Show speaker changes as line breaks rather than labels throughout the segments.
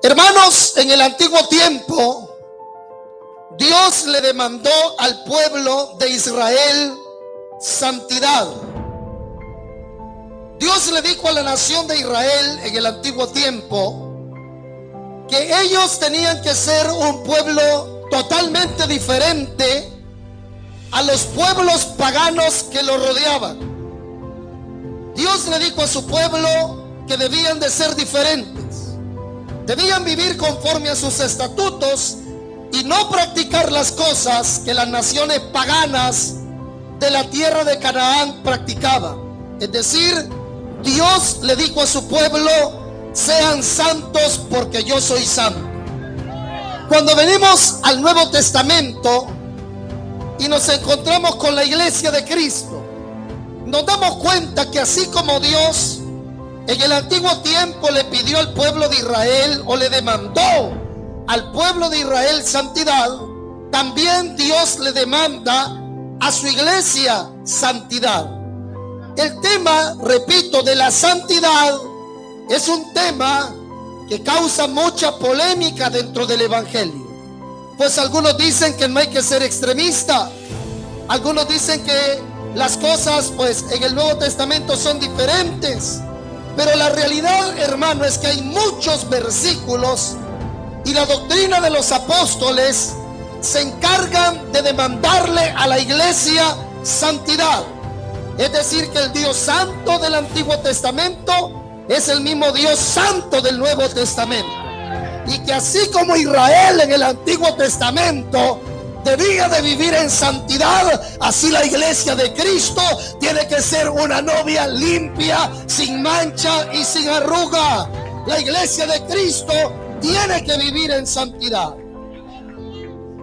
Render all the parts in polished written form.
Hermanos, en el antiguo tiempo, Dios le demandó al pueblo de Israel santidad. Dios le dijo a la nación de Israel en el antiguo tiempo que ellos tenían que ser un pueblo totalmente diferente a los pueblos paganos que lo rodeaban. Dios le dijo a su pueblo que debían de ser diferentes, debían vivir conforme a sus estatutos y no practicar las cosas que las naciones paganas de la tierra de Canaán practicaban. Es decir, Dios le dijo a su pueblo: sean santos porque yo soy santo. Cuando venimos al Nuevo Testamento y nos encontramos con la iglesia de Cristo, nos damos cuenta que así como Dios en el antiguo tiempo le pidió al pueblo de Israel, o le demandó al pueblo de Israel santidad, también Dios le demanda a su iglesia santidad. El tema, repito, de la santidad es un tema que causa mucha polémica dentro del evangelio. Pues algunos dicen que no hay que ser extremista, algunos dicen que las cosas pues en el Nuevo Testamento son diferentes, pero la realidad, hermano, es que hay muchos versículos y la doctrina de los apóstoles se encargan de demandarle a la iglesia santidad. Es decir, que el Dios santo del Antiguo Testamento es el mismo Dios santo del Nuevo Testamento, y que así como Israel en el Antiguo Testamento debía de vivir en santidad, así la iglesia de Cristo tiene que ser una novia limpia, sin mancha y sin arruga. La iglesia de Cristo tiene que vivir en santidad.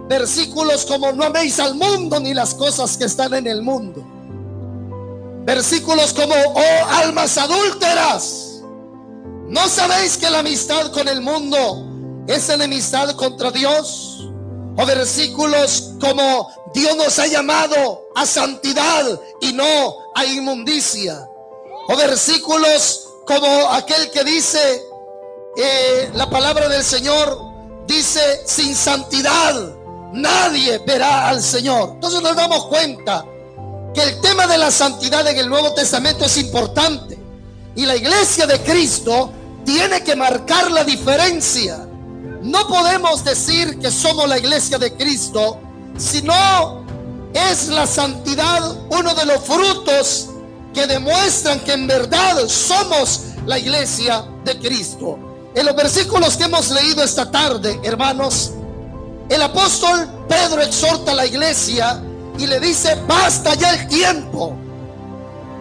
Versículos como: no améis al mundo ni las cosas que están en el mundo. Versículos como: oh almas adúlteras, ¿no sabéis que la amistad con el mundo es enemistad contra Dios? O versículos como: Dios nos ha llamado a santidad y no a inmundicia. O versículos como aquel que dice, la palabra del Señor dice: sin santidad nadie verá al Señor. Entonces nos damos cuenta que el tema de la santidad en el Nuevo Testamento es importante, y la iglesia de Cristo tiene que marcar la diferencia. No podemos decir que somos la iglesia de Cristo si no es la santidad uno de los frutos que demuestran que en verdad somos la iglesia de Cristo. En los versículos que hemos leído esta tarde, hermanos, el apóstol Pedro exhorta a la iglesia y le dice: basta ya el tiempo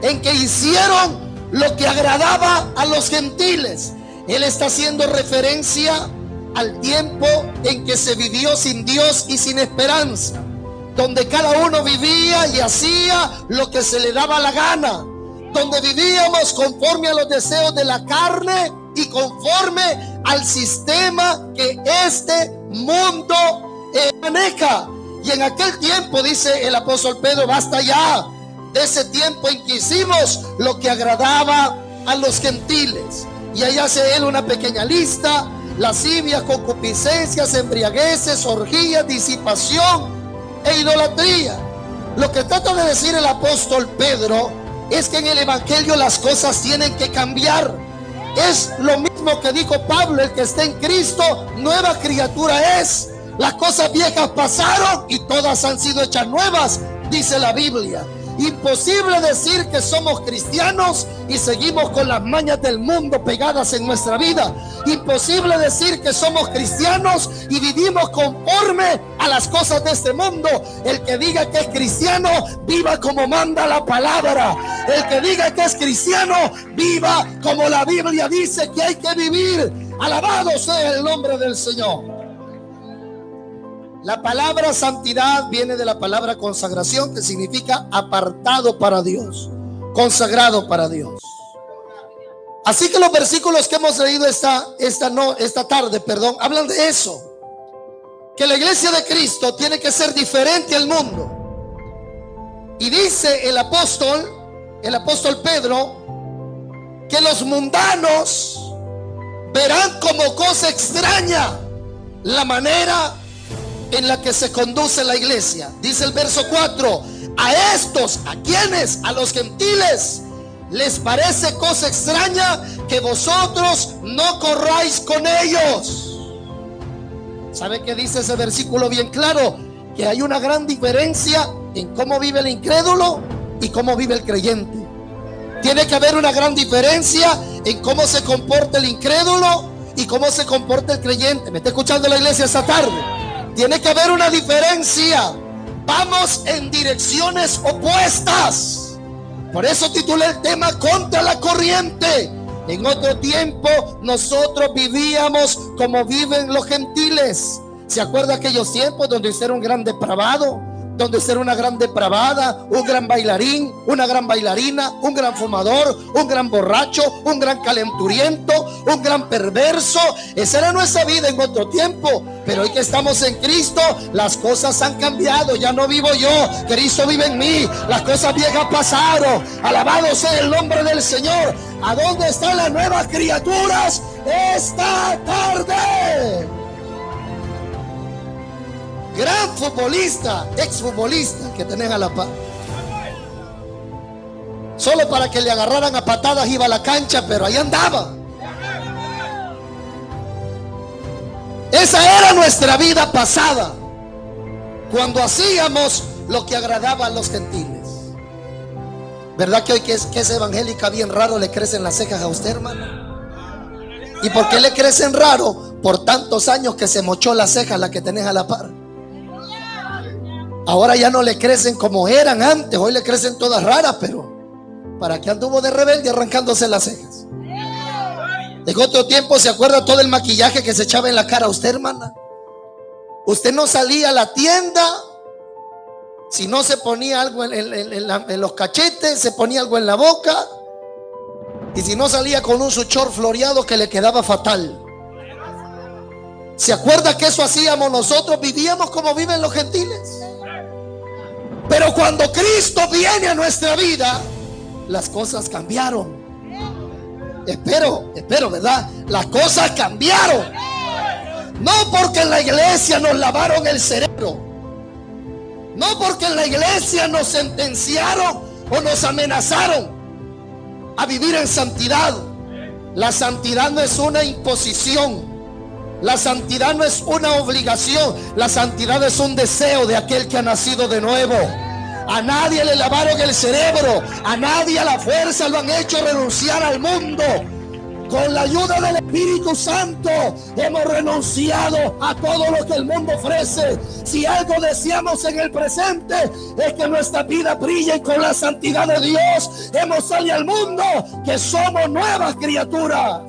en que hicieron lo que agradaba a los gentiles. Él está haciendo referencia al tiempo en que se vivió sin Dios y sin esperanza, donde cada uno vivía y hacía lo que se le daba la gana, donde vivíamos conforme a los deseos de la carne y conforme al sistema que este mundo maneja. Y en aquel tiempo, dice el apóstol Pedro, basta ya de ese tiempo en que hicimos lo que agradaba a los gentiles. Y ahí hace él una pequeña lista: lascivias, concupiscencias, embriagueces, orgías, disipación e idolatría. Lo que trata de decir el apóstol Pedro es que en el evangelio las cosas tienen que cambiar. Es lo mismo que dijo Pablo: el que está en Cristo, nueva criatura es. Las cosas viejas pasaron y todas han sido hechas nuevas, dice la Biblia. Imposible decir que somos cristianos y seguimos con las mañas del mundo pegadas en nuestra vida. Imposible decir que somos cristianos y vivimos conforme a las cosas de este mundo. El que diga que es cristiano, viva como manda la palabra. El que diga que es cristiano, viva como la Biblia dice que hay que vivir. Alabado sea el nombre del Señor. La palabra santidad viene de la palabra consagración, que significa apartado para Dios, consagrado para Dios. Así que los versículos que hemos leído esta tarde, hablan de eso, que la iglesia de Cristo tiene que ser diferente al mundo. Y dice el apóstol Pedro, que los mundanos verán como cosa extraña la manera en la que se conduce la iglesia. Dice el verso 4: a estos, ¿a quiénes? A los gentiles les parece cosa extraña que vosotros no corráis con ellos. ¿Sabe qué dice ese versículo bien claro? Que hay una gran diferencia en cómo vive el incrédulo y cómo vive el creyente. Tiene que haber una gran diferencia en cómo se comporta el incrédulo y cómo se comporta el creyente. ¿Me está escuchando la iglesia esta tarde? Tiene que haber una diferencia. Vamos en direcciones opuestas. Por eso titulé el tema Contra la corriente. En otro tiempo nosotros vivíamos como viven los gentiles. ¿Se acuerda aquellos tiempos donde usted era un gran depravado? Donde usted era una gran depravada, un gran bailarín, una gran bailarina, un gran fumador, un gran borracho, un gran calenturiento, un gran perverso. Esa era nuestra vida en otro tiempo. Pero hoy que estamos en Cristo, las cosas han cambiado. Ya no vivo yo, Cristo vive en mí. Las cosas viejas pasaron. Alabado sea el nombre del Señor. ¿A dónde están las nuevas criaturas esta tarde? Gran futbolista, exfutbolista que tenés a la par. Solo para que le agarraran a patadas iba a la cancha, pero ahí andaba. Esa era nuestra vida pasada, cuando hacíamos lo que agradaba a los gentiles. ¿Verdad que hoy que es evangélica bien raro le crecen las cejas a usted, hermano? ¿Y por qué le crecen raro? Por tantos años que se mochó las cejas la que tenés a la par. Ahora ya no le crecen como eran antes. Hoy le crecen todas raras, pero ¿para qué anduvo de rebelde arrancándose las cejas? En otro tiempo, ¿se acuerda todo el maquillaje que se echaba en la cara a usted, hermana? Usted no salía a la tienda si no se ponía algo en los cachetes, se ponía algo en la boca, y si no salía con un suchor floreado que le quedaba fatal. ¿Se acuerda que eso hacíamos nosotros? Vivíamos como viven los gentiles. Pero cuando Cristo viene a nuestra vida, las cosas cambiaron. Espero, ¿verdad? Las cosas cambiaron. No porque en la iglesia nos lavaron el cerebro, no porque en la iglesia nos sentenciaron o nos amenazaron a vivir en santidad. La santidad no es una imposición. La santidad no es una obligación. La santidad es un deseo de aquel que ha nacido de nuevo. A nadie le lavaron el cerebro, a nadie a la fuerza lo han hecho renunciar al mundo. Con la ayuda del Espíritu Santo hemos renunciado a todo lo que el mundo ofrece. Si algo deseamos en el presente es que nuestra vida brille con la santidad de Dios. Hemos salido al mundo que somos nuevas criaturas.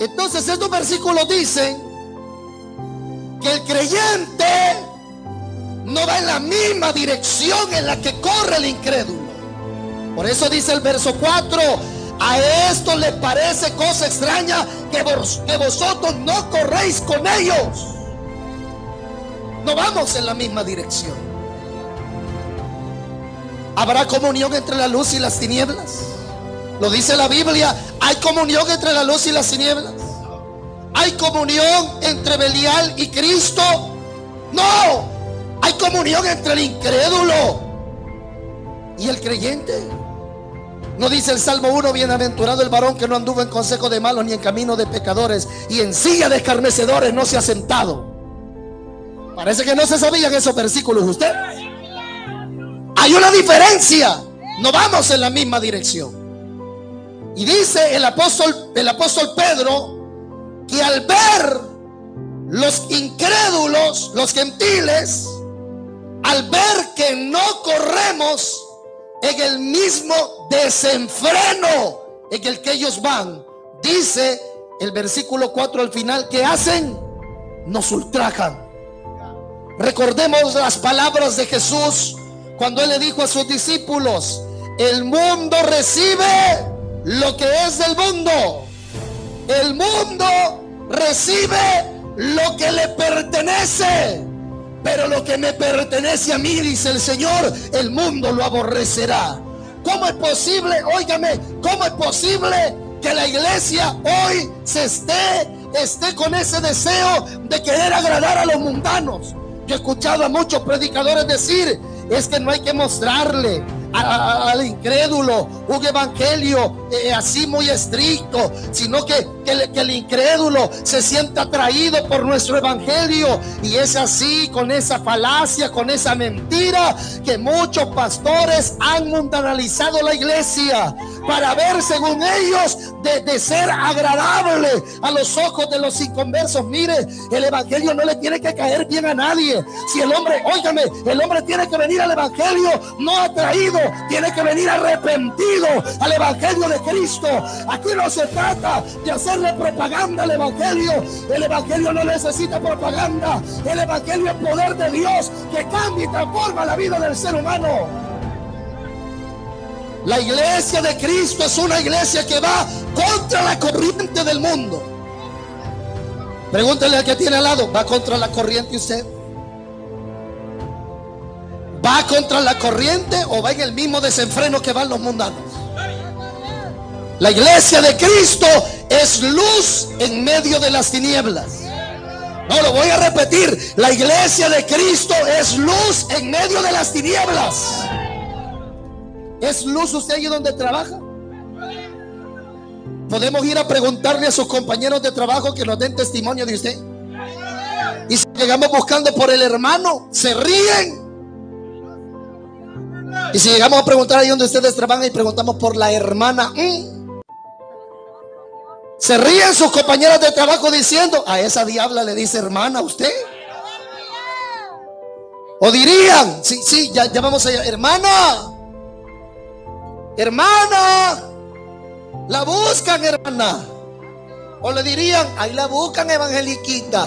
Entonces estos versículos dicen que el creyente no va en la misma dirección en la que corre el incrédulo. Por eso dice el verso 4: a esto les parece cosa extraña que vosotros no corréis con ellos. No vamos en la misma dirección. ¿Habrá comunión entre la luz y las tinieblas? Lo dice la Biblia. ¿Hay comunión entre la luz y las tinieblas? ¿Hay comunión entre Belial y Cristo? No. Hay comunión entre el incrédulo y el creyente. ¿No dice el Salmo 1: bienaventurado el varón que no anduvo en consejo de malos ni en camino de pecadores, y en silla de escarnecedores no se ha sentado? Parece que no se sabían esos versículos usted. Hay una diferencia. No vamos en la misma dirección. Y dice el apóstol Pedro que al ver los incrédulos, los gentiles, al ver que no corremos en el mismo desenfreno en el que ellos van, dice el versículo 4 al final, ¿qué hacen? Nos ultrajan. Recordemos las palabras de Jesús cuando Él le dijo a sus discípulos: el mundo recibe lo que es del mundo. El mundo recibe lo que le pertenece. Pero lo que me pertenece a mí, dice el Señor, el mundo lo aborrecerá. ¿Cómo es posible? Óigame, ¿cómo es posible que la iglesia hoy se esté con ese deseo de querer agradar a los mundanos. Yo he escuchado a muchos predicadores decir: es que no hay que mostrarle al incrédulo un evangelio así muy estricto, sino que el incrédulo se sienta atraído por nuestro evangelio. Y es así, con esa falacia, con esa mentira, que muchos pastores han mundanalizado la iglesia para ver, según ellos, de ser agradable a los ojos de los inconversos. Mire, el evangelio no le tiene que caer bien a nadie. Si el hombre, óigame, el hombre tiene que venir al evangelio no atraído, tiene que venir arrepentido al evangelio de Cristo. Aquí no se trata de hacerle propaganda al evangelio. El evangelio no necesita propaganda. El evangelio es poder de Dios que cambia y transforma la vida del ser humano. La iglesia de Cristo es una iglesia que va contra la corriente del mundo. Pregúntale al que tiene al lado: ¿va contra la corriente usted? ¿Va contra la corriente o va en el mismo desenfreno que van los mundanos? La iglesia de Cristo es luz en medio de las tinieblas. No, lo voy a repetir: la iglesia de Cristo es luz en medio de las tinieblas. ¿Es luz usted allí donde trabaja? Podemos ir a preguntarle a sus compañeros de trabajo que nos den testimonio de usted. Y si llegamos buscando por el hermano, se ríen. Y si llegamos a preguntar ahí donde ustedes trabajan y preguntamos por la hermana, se ríen sus compañeros de trabajo diciendo: a esa diabla le dice hermana a usted. O dirían: sí, ya vamos allá, hermana, la buscan, hermana. O le dirían: ahí la buscan, evangeliquita.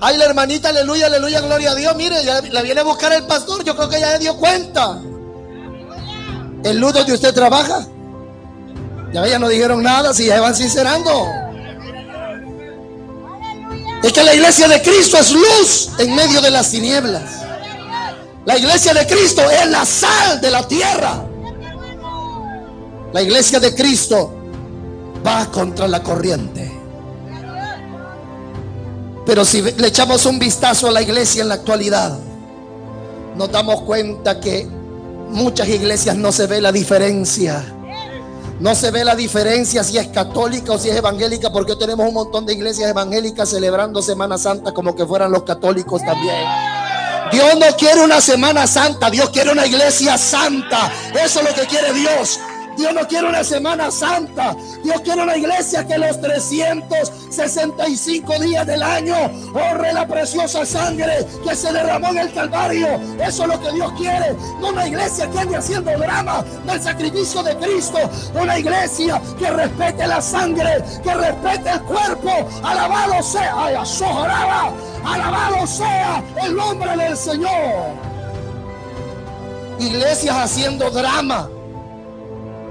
Ay, la hermanita, aleluya, aleluya, gloria a Dios. Mire, ya la viene a buscar el pastor. Yo creo que ya se dio cuenta. ¿El luz donde usted trabaja? Ya no dijeron nada, si ya van sincerando. Es que la iglesia de Cristo es luz en medio de las tinieblas. La iglesia de Cristo es la sal de la tierra. La iglesia de Cristo va contra la corriente. Pero si le echamos un vistazo a la iglesia en la actualidad, nos damos cuenta que muchas iglesias no se ve la diferencia. No se ve la diferencia si es católica o si es evangélica, porque tenemos un montón de iglesias evangélicas celebrando Semana Santa como que fueran los católicos también. Dios no quiere una Semana Santa, Dios quiere una iglesia santa. Eso es lo que quiere Dios. Dios no quiere una Semana Santa. Dios quiere una iglesia que los 365 días del año honre la preciosa sangre que se derramó en el Calvario. Eso es lo que Dios quiere. No una iglesia que ande haciendo drama del sacrificio de Cristo. Una iglesia que respete la sangre, que respete el cuerpo. Alabado sea, alabado sea el nombre del Señor. Iglesias haciendo drama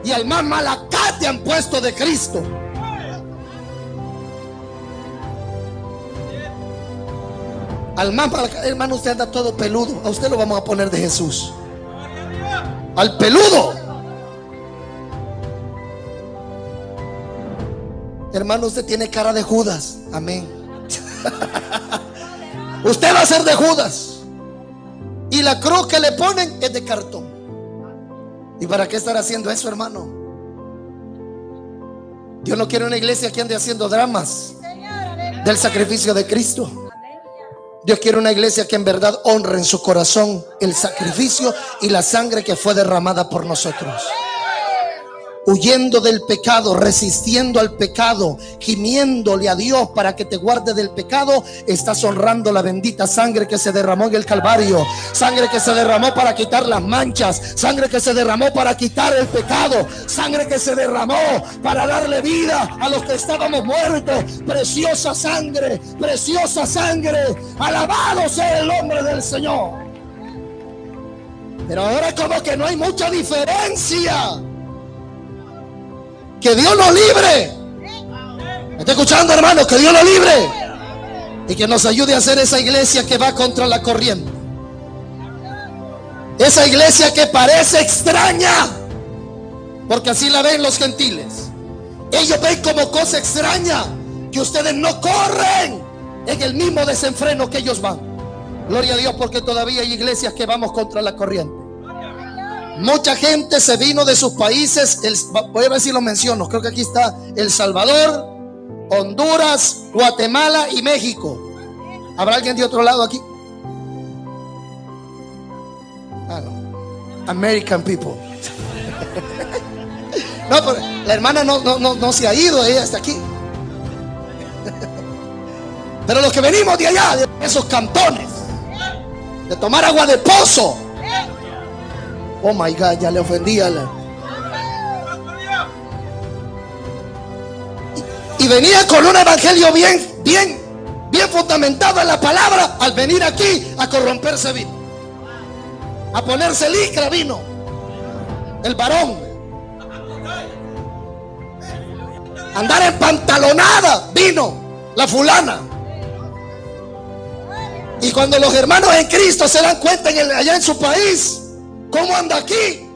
y al más malacate han puesto de Cristo. Al más malacate, hermano, usted anda todo peludo. A usted lo vamos a poner de Jesús. Al peludo. Hermano, usted tiene cara de Judas. Amén. Usted va a ser de Judas. Y la cruz que le ponen es de cartón. ¿Y para qué estar haciendo eso, hermano? Dios no quiere una iglesia que ande haciendo dramas del sacrificio de Cristo. Dios quiere una iglesia que en verdad honre en su corazón el sacrificio y la sangre que fue derramada por nosotros. Huyendo del pecado, resistiendo al pecado, gimiéndole a Dios para que te guarde del pecado, estás honrando la bendita sangre que se derramó en el Calvario. Sangre que se derramó para quitar las manchas, sangre que se derramó para quitar el pecado, sangre que se derramó para darle vida a los que estábamos muertos. Preciosa sangre, preciosa sangre. Alabado sea el nombre del Señor. Pero ahora como que no hay mucha diferencia. Que Dios nos libre. ¿Me está escuchando, hermano? Que Dios nos libre y que nos ayude a hacer esa iglesia que va contra la corriente. Esa iglesia que parece extraña, porque así la ven los gentiles. Ellos ven como cosa extraña que ustedes no corren en el mismo desenfreno que ellos van. Gloria a Dios, porque todavía hay iglesias que vamos contra la corriente. Mucha gente se vino de sus países. Voy a ver si lo menciono. Creo que aquí está El Salvador, Honduras, Guatemala y México. ¿Habrá alguien de otro lado aquí? Ah, no. American people. No, pero la hermana no se ha ido, ella está aquí. Pero los que venimos de allá, de esos cantones, de tomar agua de pozo. Oh my God, ya le ofendí a la... Y venía con un evangelio bien fundamentado en la palabra. Al venir aquí a corromperse vino, a ponerse licra vino el varón, andar en pantalonada vino la fulana. Y cuando los hermanos en Cristo se dan cuenta allá en su país cómo anda aquí,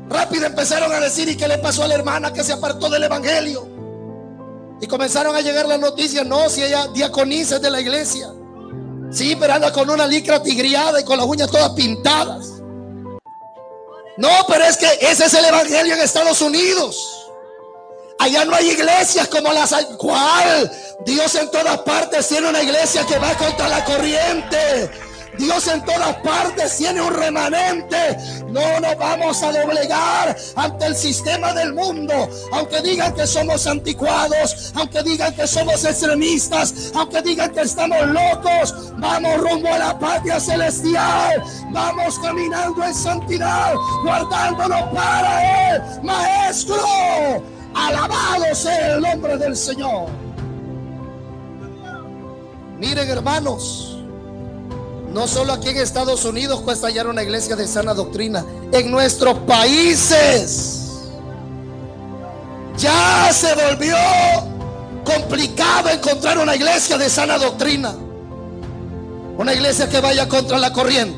rápido empezaron a decir: ¿y qué le pasó a la hermana que se apartó del evangelio? Y comenzaron a llegar las noticias: no, si ella diaconisa de la iglesia. Sí, pero anda con una licra tigriada y con las uñas todas pintadas. No, pero es que ese es el evangelio en Estados Unidos. Allá no hay iglesias como las hay. ¿Cuál? Dios en todas partes tiene una iglesia que va contra la corriente. Dios en todas partes tiene un remanente. No nos vamos a doblegar ante el sistema del mundo. Aunque digan que somos anticuados, aunque digan que somos extremistas, aunque digan que estamos locos, vamos rumbo a la patria celestial. Vamos caminando en santidad, guardándonos para Él. Maestro, alabado sea el nombre del Señor. Miren, hermanos, no solo aquí en Estados Unidos cuesta hallar una iglesia de sana doctrina. En nuestros países ya se volvió complicado encontrar una iglesia de sana doctrina, una iglesia que vaya contra la corriente.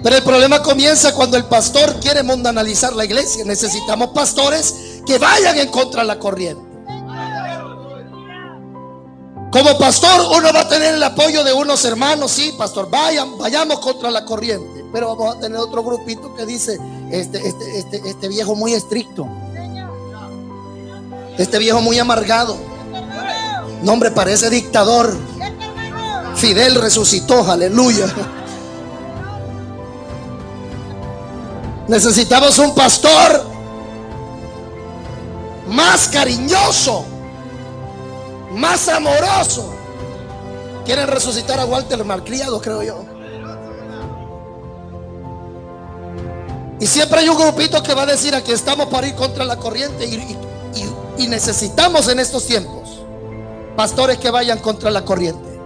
Pero el problema comienza cuando el pastor quiere mundanalizar la iglesia. Necesitamos pastores que vayan en contra de la corriente. Como pastor uno va a tener el apoyo de unos hermanos. Sí, pastor, vayamos contra la corriente. Pero vamos a tener otro grupito que dice: este viejo muy estricto, este viejo muy amargado. No, hombre, parece dictador. Fidel resucitó, aleluya. Necesitamos un pastor más cariñoso, más amoroso. Quieren resucitar a Walter Malcriado, creo yo. Y siempre hay un grupito que va a decir: aquí estamos para ir contra la corriente. Y necesitamos en estos tiempos pastores que vayan contra la corriente,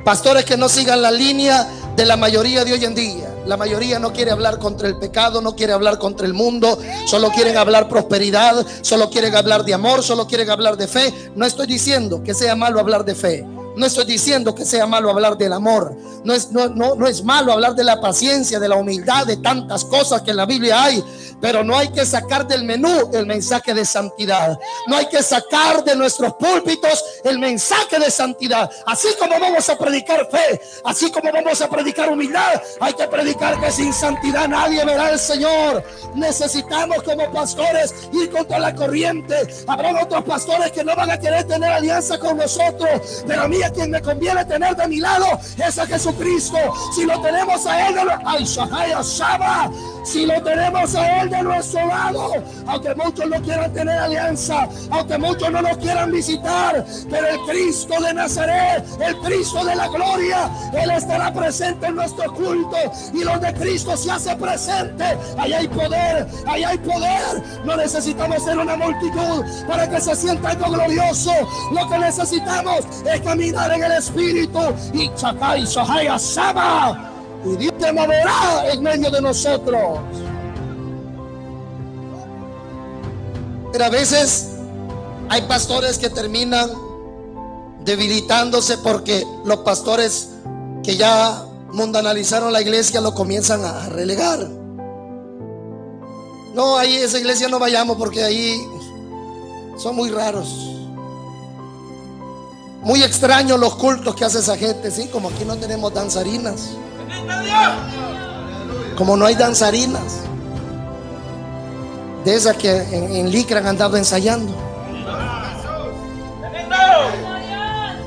pastores que no sigan la línea de la mayoría de hoy en día. La mayoría no quiere hablar contra el pecado, no quiere hablar contra el mundo. Solo quieren hablar prosperidad, solo quieren hablar de amor, solo quieren hablar de fe. No estoy diciendo que sea malo hablar de fe. No estoy diciendo que sea malo hablar del amor. No es malo hablar de la paciencia, de la humildad, de tantas cosas que en la Biblia hay. Pero no hay que sacar del menú el mensaje de santidad. No hay que sacar de nuestros púlpitos el mensaje de santidad. Así como vamos a predicar fe, así como vamos a predicar humildad, hay que predicar que sin santidad nadie verá al Señor. Necesitamos como pastores ir contra la corriente. Habrá otros pastores que no van a querer tener alianza con nosotros, pero a mí a quien me conviene tener de mi lado es a Jesucristo. Si lo tenemos a Él, si lo tenemos a Él de nuestro lado, aunque muchos no quieran tener alianza, aunque muchos no nos quieran visitar, pero el Cristo de Nazaret, el Cristo de la gloria, Él estará presente en nuestro culto. Y donde Cristo se hace presente, allá hay poder, allá hay poder. No necesitamos ser una multitud para que se sienta algo glorioso. Lo que necesitamos es caminar en el Espíritu. Y Chakai Sahaya Sama, y Dios te moverá en medio de nosotros. Pero a veces hay pastores que terminan debilitándose porque los pastores que ya mundanalizaron la iglesia lo comienzan a relegar. No, ahí esa iglesia no vayamos porque ahí son muy raros. Muy extraños los cultos que hace esa gente, ¿sí? Como aquí no tenemos danzarinas. Como no hay danzarinas. De esas que en Licra han andado ensayando.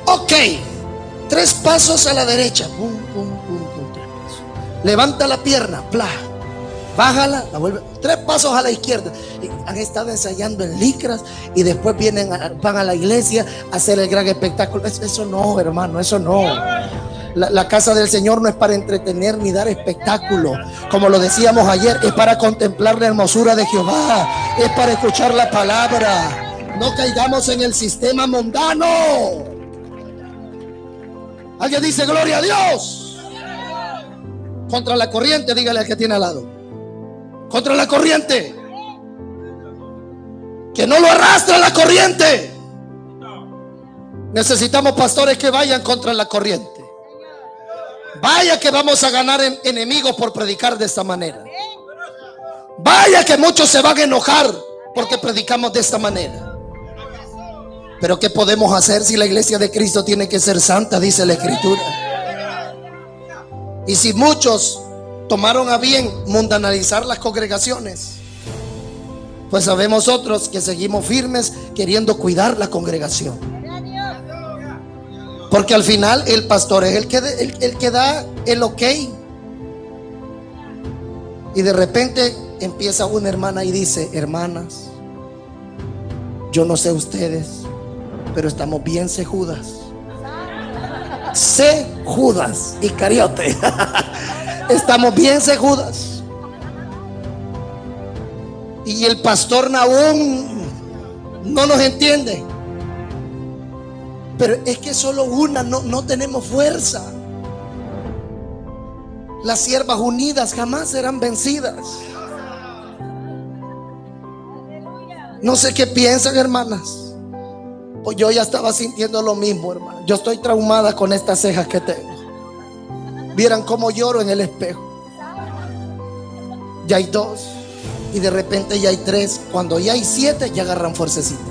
Ok. 3 pasos a la derecha. Pum, pum, pum, pum, 3 pasos. Levanta la pierna, bla. Bájala, la vuelve. 3 pasos a la izquierda. Han estado ensayando en Licras y después van a la iglesia a hacer el gran espectáculo. Eso no, hermano, eso no. La casa del Señor no es para entretener ni dar espectáculo. Como lo decíamos ayer, es para contemplar la hermosura de Jehová. Es para escuchar la palabra. No caigamos en el sistema mundano. Alguien dice gloria a Dios. Contra la corriente, dígale al que tiene al lado. Contra la corriente. Que no lo arrastre la corriente. Necesitamos pastores que vayan contra la corriente. Vaya que vamos a ganar enemigos por predicar de esta manera. Vaya que muchos se van a enojar porque predicamos de esta manera. Pero ¿qué podemos hacer si la iglesia de Cristo tiene que ser santa? Dice la Escritura. Y si muchos tomaron a bien mundanalizar las congregaciones, pues sabemos otros que seguimos firmes queriendo cuidar la congregación. Porque al final el pastor es el que da el ok. Y de repente empieza una hermana y dice: hermanas, yo no sé ustedes, pero estamos bien cejudas. Cejudas y cariote. Estamos bien cejudas. Y el pastor Nahum no nos entiende. Pero es que solo una, no tenemos fuerza. Las siervas unidas jamás serán vencidas. No sé qué piensan, hermanas. Pues yo ya estaba sintiendo lo mismo, hermano. Yo estoy traumada con estas cejas que tengo. Vieran cómo lloro en el espejo. Ya hay 2 y de repente ya hay 3. Cuando ya hay 7 ya agarran fuercecita.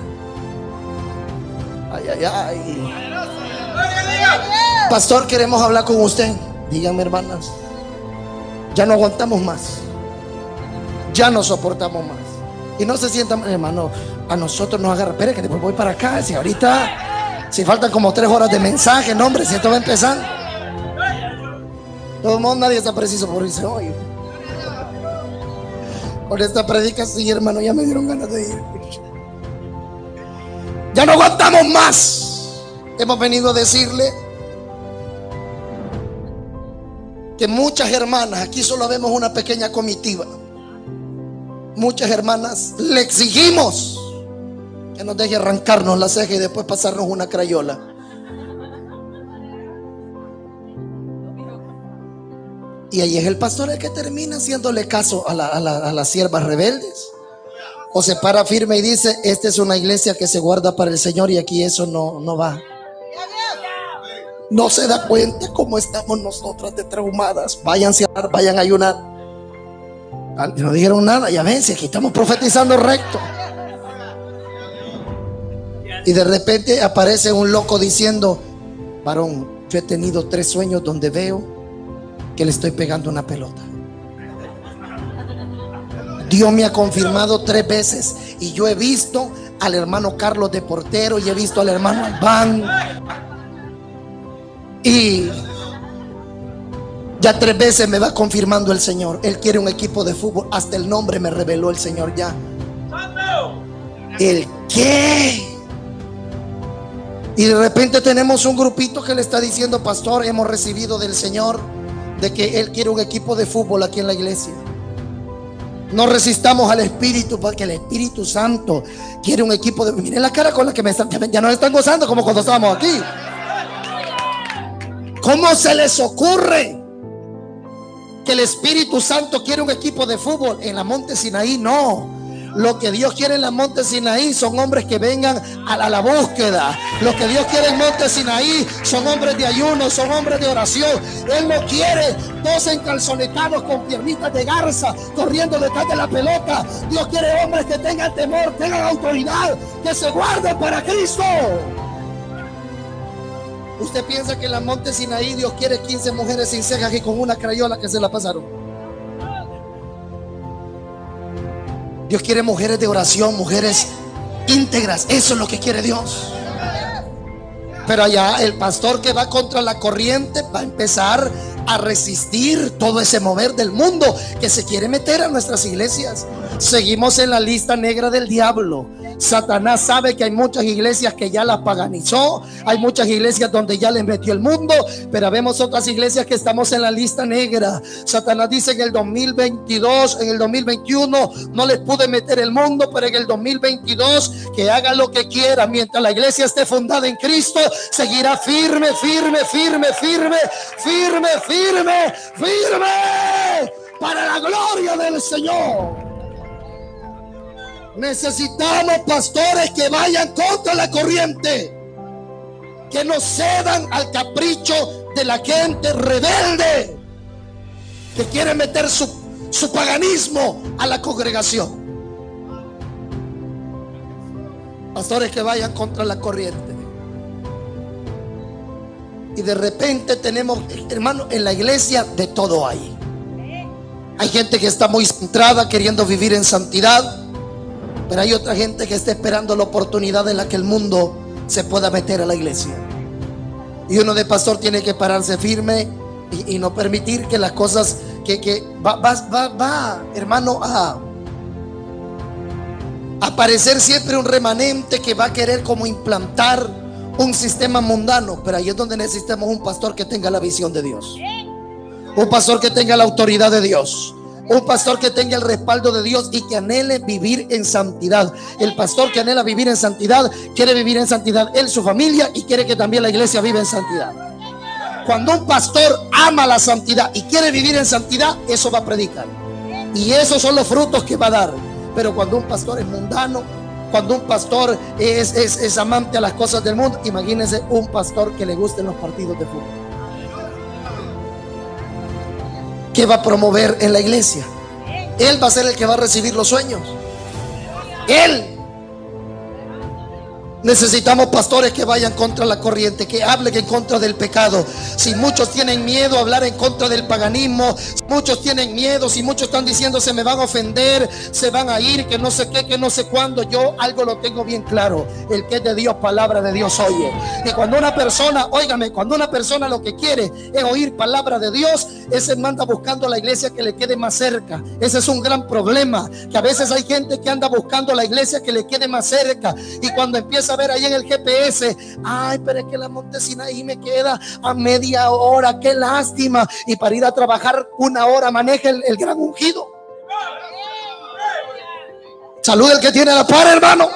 Ay, ay, ay. Pastor, queremos hablar con usted. Díganme, hermanas, ya no aguantamos más. Ya no soportamos más. Y no se sientan, hermano, a nosotros nos agarra. Espere que después voy para acá. Si ahorita, si faltan como 3 horas de mensaje, no, hombre, si esto va a empezar. Todo el mundo, nadie está preciso por irse hoy. Por esta predica, sí, hermano, ya me dieron ganas de ir. Ya no aguantamos más. Hemos venido a decirle que muchas hermanas, aquí solo vemos una pequeña comitiva. Muchas hermanas le exigimos que nos deje arrancarnos la ceja y después pasarnos una crayola. Y ahí es el pastor el que termina haciéndole caso a las siervas rebeldes. O se para firme y dice: esta es una iglesia que se guarda para el Señor y aquí eso no va. No se da cuenta cómo estamos nosotras de traumadas. Váyanse a orar, vayan a ayunar. No dijeron nada, ya ven, si aquí estamos profetizando recto. Y de repente aparece un loco diciendo: varón, yo he tenido 3 sueños donde veo que le estoy pegando una pelota. Dios me ha confirmado 3 veces. Y yo he visto al hermano Carlos de portero y he visto al hermano Albán. Y ya 3 veces me va confirmando el Señor. Él quiere un equipo de fútbol. Hasta el nombre me reveló el Señor ya. ¿El qué? Y de repente tenemos un grupito que le está diciendo: pastor, hemos recibido del Señor de que Él quiere un equipo de fútbol aquí en la iglesia. No resistamos al Espíritu, porque el Espíritu Santo quiere un equipo de... Miren la cara con la que me están... Ya no están gozando como cuando estábamos aquí. ¿Cómo se les ocurre que el Espíritu Santo quiere un equipo de fútbol en la monte Sinaí? No. Lo que Dios quiere en la monte Sinaí son hombres que vengan a la búsqueda. Lo que Dios quiere en monte Sinaí son hombres de ayuno, son hombres de oración. Él no quiere dos encalzonetados con piernitas de garza corriendo detrás de la pelota. Dios quiere hombres que tengan temor, tengan autoridad, que se guarden para Cristo. ¿Usted piensa que en la monte Sinaí Dios quiere 15 mujeres sin cejas y con una crayola que se la pasaron? Dios quiere mujeres de oración, mujeres íntegras. Eso es lo que quiere Dios. Pero allá el pastor que va contra la corriente va a empezar a resistir todo ese mover del mundo que se quiere meter a nuestras iglesias. Seguimos en la lista negra del diablo. Satanás sabe que hay muchas iglesias que ya las paganizó, hay muchas iglesias donde ya les metió el mundo, pero vemos otras iglesias que estamos en la lista negra. Satanás dice que en el 2022, en el 2021 no les pude meter el mundo, pero en el 2022 que haga lo que quiera. Mientras la iglesia esté fundada en Cristo, seguirá firme, firme, firme, firme, firme, firme, firme, para la gloria del Señor. Necesitamos pastores que vayan contra la corriente, que no cedan al capricho de la gente rebelde que quiere meter su paganismo a la congregación. Pastores que vayan contra la corriente. Y de repente tenemos, hermano, en la iglesia de todo hay. Hay gente que está muy centrada queriendo vivir en santidad, pero hay otra gente que está esperando la oportunidad en la que el mundo se pueda meter a la iglesia. Y uno de pastor tiene que pararse firme y no permitir que las cosas que va, hermano, a aparecer siempre un remanente que va a querer como implantar un sistema mundano. Pero ahí es donde necesitamos un pastor que tenga la visión de Dios, un pastor que tenga la autoridad de Dios, un pastor que tenga el respaldo de Dios y que anhele vivir en santidad. El pastor que anhela vivir en santidad quiere vivir en santidad él, su familia, y quiere que también la iglesia viva en santidad. Cuando un pastor ama la santidad y quiere vivir en santidad, eso va a predicar, y esos son los frutos que va a dar. Pero cuando un pastor es mundano, cuando un pastor es amante a las cosas del mundo, imagínense un pastor que le gusten los partidos de fútbol. ¿Qué va a promover en la iglesia? Él va a ser el que va a recibir los sueños. Él. Necesitamos pastores que vayan contra la corriente, que hablen en contra del pecado. Si muchos tienen miedo a hablar en contra del paganismo, si muchos tienen miedo, si muchos están diciendo se me van a ofender, se van a ir, que no sé qué, que no sé cuándo, yo algo lo tengo bien claro: el que es de Dios, palabra de Dios oye. Y cuando una persona, óigame, cuando una persona lo que quiere es oír palabra de Dios, ese manda buscando la iglesia que le quede más cerca. Ese es un gran problema, que a veces hay gente que anda buscando la iglesia que le quede más cerca, y cuando empieza a ver ahí en el GPS, ay, pero es que la monte Sinaí me queda a media hora, qué lástima, y para ir a trabajar 1 hora maneja el gran ungido. Salud el que tiene la par, hermano.